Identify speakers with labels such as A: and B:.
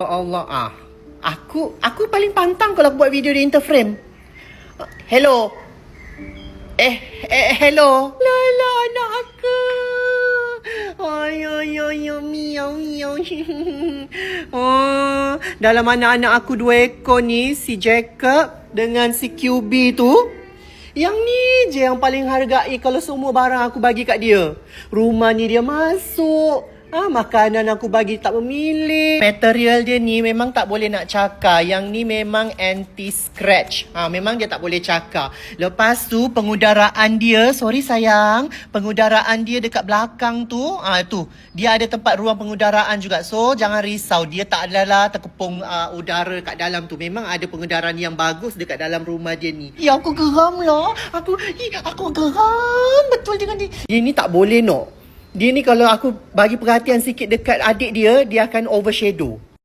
A: Ya Allah, Aku paling pantang kalau buat video di interframe. Hello. Hello. Lala, anak aku. Miau, miau. Oh, dalam anak-anak aku 2 ekor ni, si Jacob dengan si QB tu. Yang ni je yang paling hargai kalau semua barang aku bagi kat dia. Rumah ni dia masuk. Makanan aku bagi tak memilih. Material dia ni memang tak boleh nak cakar. Yang ni memang anti-scratch. Memang dia tak boleh cakar. Lepas tu pengudaraan dia, sorry sayang, pengudaraan dia dekat belakang tu, tu. Dia ada tempat ruang pengudaraan juga. So jangan risau, dia tak adalah terkepung udara kat dalam tu. Memang ada pengudaraan yang bagus dekat dalam rumah dia ni. Ya aku geram lah. Aku geram betul dengan dia. Dia ni tak boleh Dia ni kalau aku bagi perhatian sikit dekat adik dia, dia akan overshadow.